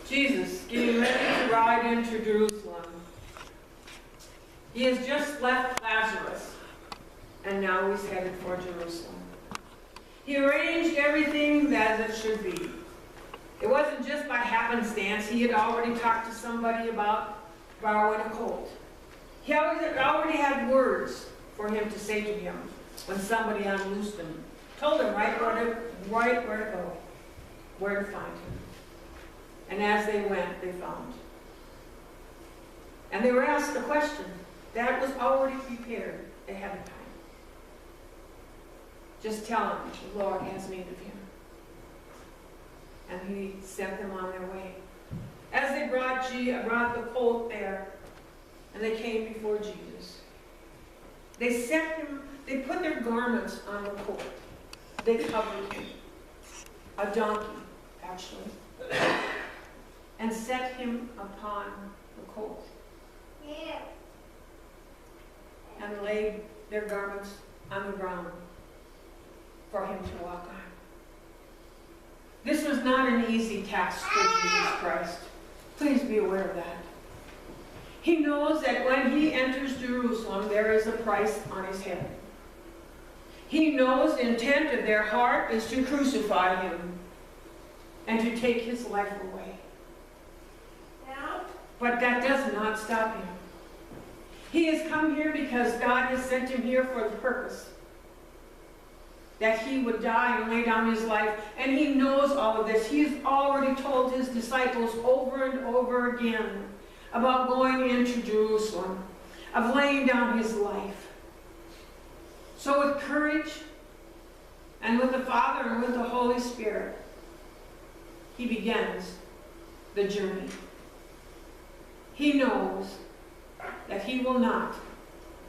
Jesus getting ready to ride into Jerusalem. He has just left Lazarus, and now he's headed for Jerusalem. He arranged everything as it should be. It wasn't just by happenstance. He had already talked to somebody about borrowing a colt. He already had words for him to say to him when somebody unloosed him. Told him right where to go, where to find him. And as they went, they found. And they were asked a question that was already prepared ahead of time. Just tell him the Lord has need of him. And he sent them on their way. As they brought the colt there, and they came before Jesus, they put their garments on the colt. They covered him, a donkey, actually, and set him upon the colt. And laid their garments on the ground for him to walk on. This was not an easy task for Jesus Christ. Please be aware of that. He knows that when he enters Jerusalem, there is a price on his head. He knows the intent of their heart is to crucify him and to take his life away. But that does not stop him. He has come here because God has sent him here for the purpose that he would die and lay down his life. And he knows all of this. He's already told his disciples over and over again about going into Jerusalem, of laying down his life. So with courage and with the Father and with the Holy Spirit, he begins the journey. He knows that he will not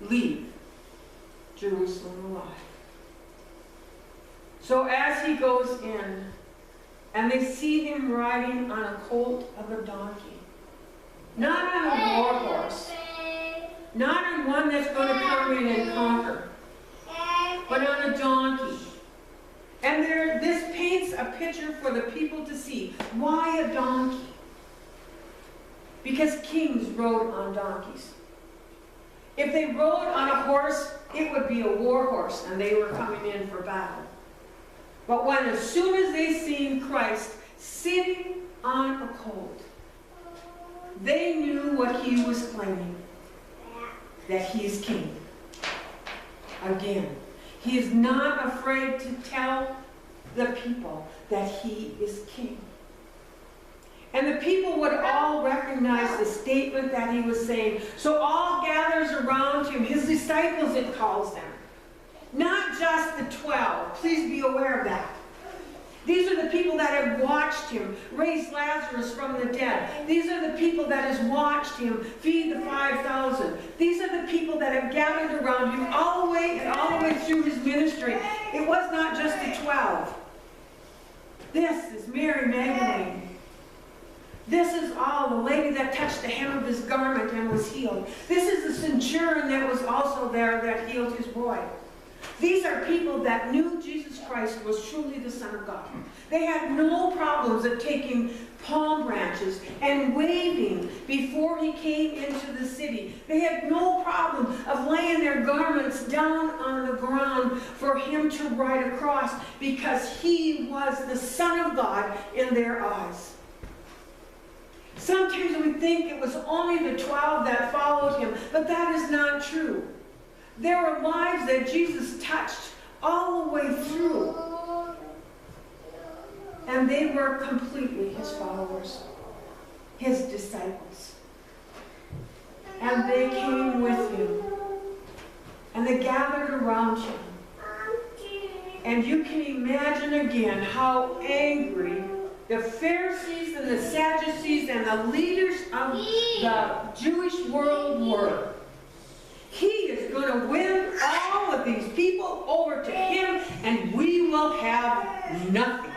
leave Jerusalem alive. So as he goes in, and they see him riding on a colt of a donkey, not on a war horse, not on one that's going to come in and conquer, but on a donkey. And this paints a picture for the people to see. Why a donkey? Because kings rode on donkeys. If they rode on a horse, it would be a war horse, and they were coming in for battle. But as soon as they seen Christ sitting on a colt, they knew what he was claiming, that he is king. Again, he is not afraid to tell the people that he is king. And the people would all recognize the statement that he was saying. So all gathers around him, his disciples it calls them. Not just the 12. Please be aware of that. These are the people that have watched him raise Lazarus from the dead. These are the people that has watched him feed the 5,000. These are the people that have gathered around him all the way through his ministry. It was not just the 12. This is Mary Magdalene. This is all the lady that touched the hem of his garment and was healed. This is the centurion that was also there that healed his boy. These are people that knew Jesus Christ was truly the Son of God. They had no problems of taking palm branches and waving before he came into the city. They had no problem of laying their garments down on the ground for him to ride across, because he was the Son of God in their eyes. Sometimes we think it was only the 12 that followed him, but that is not true. There were lives that Jesus touched all the way through. And they were completely his followers, his disciples. And they came with him. And they gathered around him. And you can imagine again how angry the Pharisees and the Sadducees and the leaders of the Jewish world were. He is going to win all of these people over to him, and we will have nothing.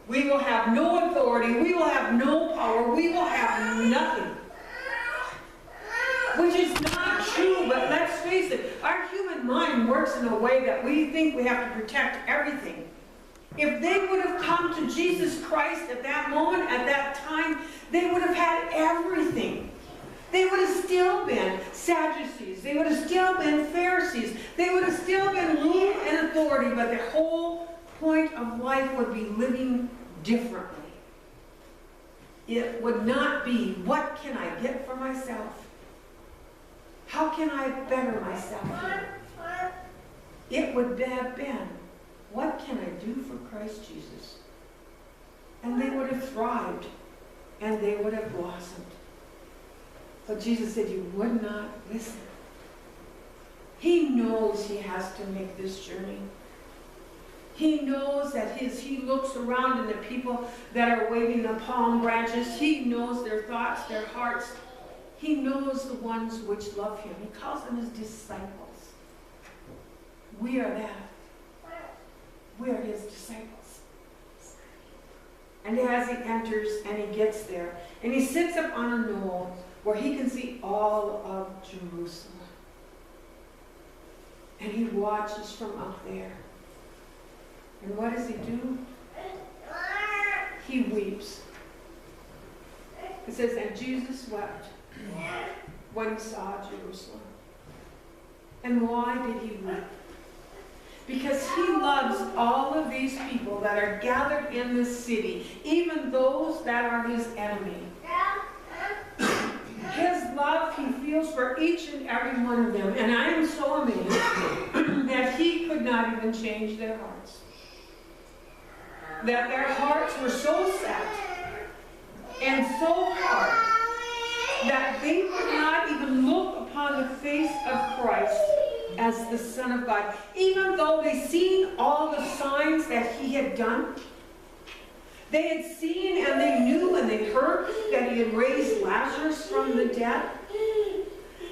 We will have no authority. We will have no power. We will have nothing. Which is not true, but let's face it, our human mind works in a way that we think we have to protect everything. If they would have come to Jesus Christ at that moment, at that time, they would have had everything. They would have still been Sadducees. They would have still been Pharisees. They would have still been rule and authority, but their whole point of life would be living differently. It would not be, what can I get for myself? How can I better myself here? It would have been, what can I do for Christ Jesus? And they would have thrived, and they would have blossomed. But Jesus said, you would not listen. He knows he has to make this journey. He knows that he looks around and the people that are waving the palm branches, he knows their thoughts, their hearts. He knows the ones which love him. He calls them his disciples. We are that. We are his disciples. And as he enters and he gets there, and he sits up on a knoll where he can see all of Jerusalem. And he watches from up there. And what does he do? He weeps. It says, and Jesus wept when he saw Jerusalem. And why did he weep? Because he loves all of these people that are gathered in this city, even those that are his enemy. His love he feels for each and every one of them. And I am so amazed that he could not even change their hearts. That their hearts were so set and so hard that they would not even look upon the face of Christ as the Son of God. Even though they seen all the signs that he had done, they had seen and they knew and they heard that he had raised Lazarus from the dead.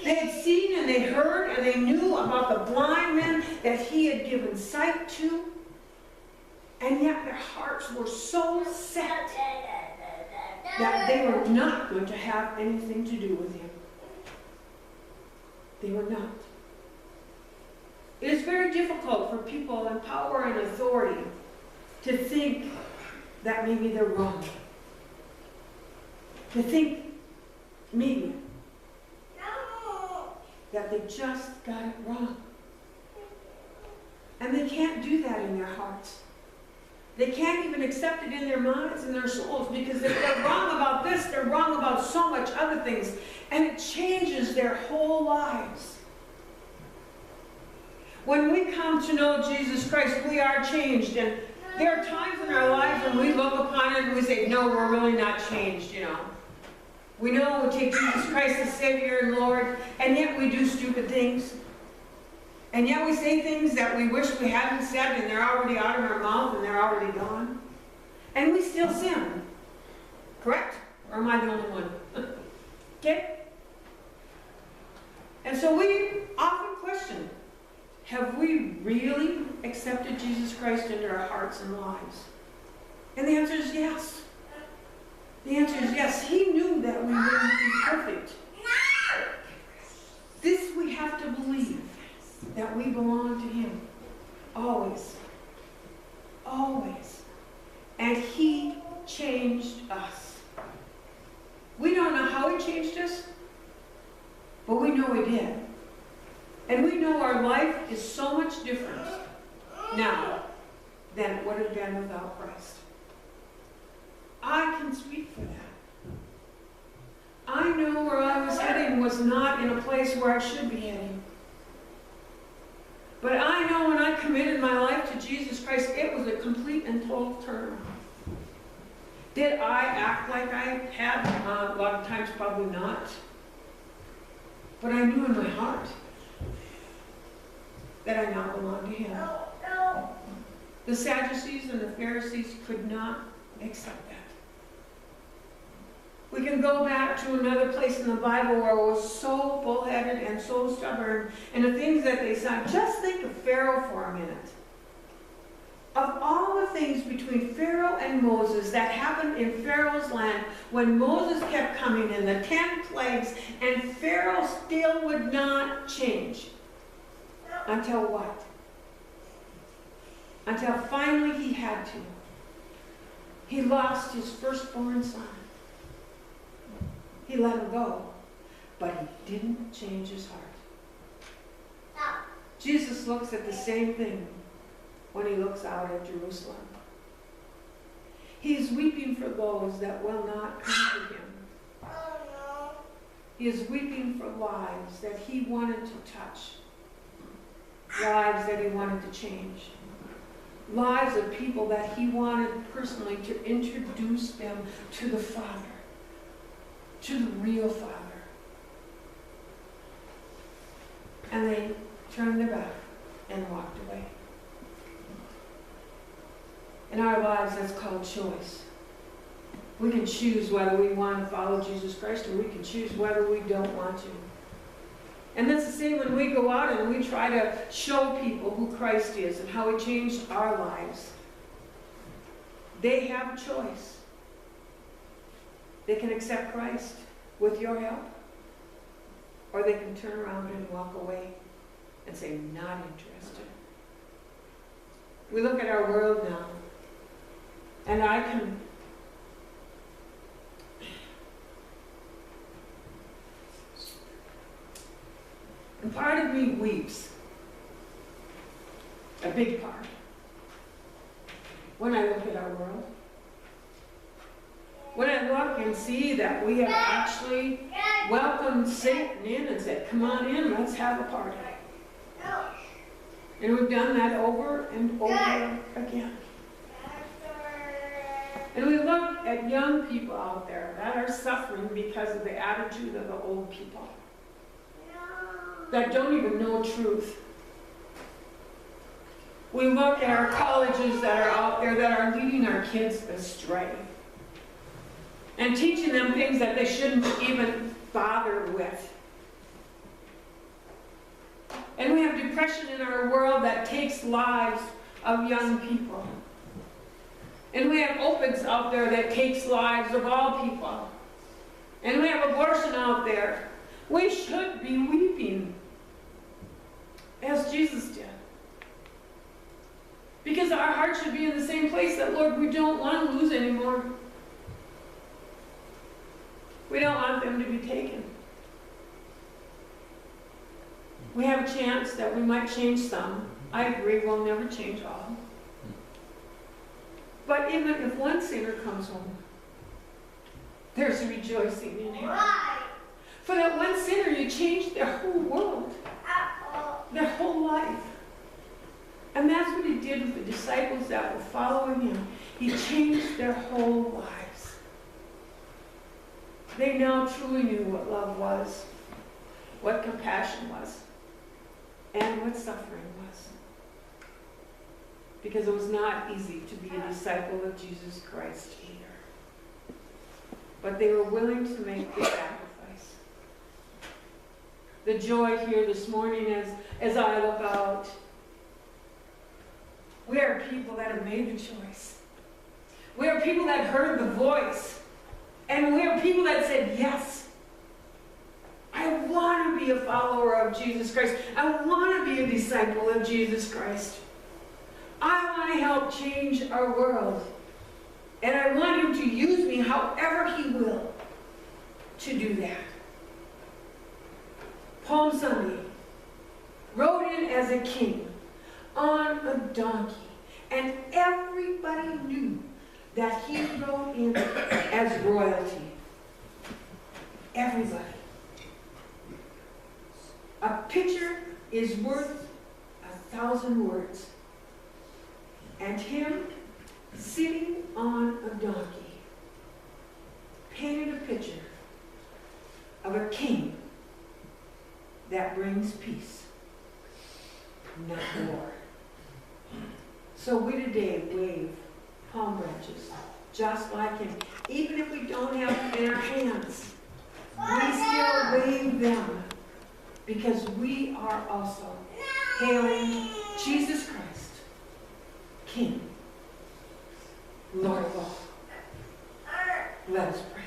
They had seen and they heard and they knew about the blind men that he had given sight to. And yet their hearts were so set that they were not going to have anything to do with him. They were not. It is very difficult for people in power and authority to think that maybe they're wrong. To think maybe that they just got it wrong. And they can't do that in their hearts. They can't even accept it in their minds and their souls, because if they're wrong about this, they're wrong about so much other things. And it changes their whole lives. When we come to know Jesus Christ, we are changed. And there are times in our lives when we look upon it and we say, no, we're really not changed, you know. We know we take Jesus Christ as Savior and Lord, and yet we do stupid things. And yet we say things that we wish we hadn't said, and they're already out of our mouth and they're already gone. And we still sin. Correct? Or am I the only one? Okay? And so we often question, have we really accepted Jesus Christ into our hearts and lives? And the answer is yes. The answer is yes. He knew that we wouldn't be perfect. This we have to believe, that we belong to him. Always. Always. And he changed us. We don't know how he changed us, but we know he did. And we know our life is so much different now than it would have been without Christ. I can speak for that. I know where I was heading was not in a place where I should be heading. But I know when I committed my life to Jesus Christ, it was a complete and total turnaround. Did I act like I had? A lot of times probably not. But I knew in my heart that I now belonged to him. The Sadducees and the Pharisees could not accept that. We can go back to another place in the Bible where it was so bullheaded and so stubborn, and the things that they said. Just think of Pharaoh for a minute. Of all the things between Pharaoh and Moses that happened in Pharaoh's land, when Moses kept coming in, the 10 plagues, and Pharaoh still would not change. Until what? until finally he had to. He lost his firstborn son. He let him go, but he didn't change his heart. Jesus looks at the same thing when he looks out at Jerusalem. He is weeping for those that will not come to him. He is weeping for lives that he wanted to touch, lives that he wanted to change, lives of people that he wanted personally to introduce them to the Father, to the real Father. And they turned their back and walked away. In our lives, that's called choice. We can choose whether we want to follow Jesus Christ, or we can choose whether we don't want to. And that's the same when we go out and we try to show people who Christ is and how he changed our lives. They have a choice. They can accept Christ with your help, or they can turn around and walk away and say, not interested. We look at our world now, and and part of me weeps, a big part, when I look at our world. When I look and see that we have actually welcomed Satan in and said, come on in, let's have a party. And we've done that over and over again. And we look at young people out there that are suffering because of the attitude of the old people, that don't even know truth. We look at our colleges that are out there that are leading our kids astray and teaching them things that they shouldn't even bother with. And we have depression in our world that takes lives of young people. And we have opiates out there that takes lives of all people. And we have abortion out there. We should be weeping, as Jesus did. Because our heart should be in the same place that, Lord, we don't want to lose anymore. We don't want them to be taken. We have a chance that we might change some. I agree, we'll never change all. But even if one sinner comes home, there's rejoicing in him. For that one sinner, you changed their whole world, their whole life. And that's what he did with the disciples that were following him. He changed their whole lives. They now truly knew what love was, what compassion was, and what suffering was. Because it was not easy to be a disciple of Jesus Christ either. But they were willing to make the sacrifice. The joy here this morning as I look out, we are people that have made the choice. We are people that heard the voice. And we are people that said, yes, I want to be a follower of Jesus Christ. I want to be a disciple of Jesus Christ. I want to help change our world. And I want him to use me however he will to do that. Palm Sunday, rode in as a king on a donkey. And everybody knew that he rode in as royalty. Everybody. A picture is worth 1,000 words. And him sitting on a donkey painted a picture of a king that brings peace, not war. So we today wave palm branches just like him. Even if we don't have them in our hands, we still wave them because we are also hailing Jesus Christ, King, Lord of all. Let us pray.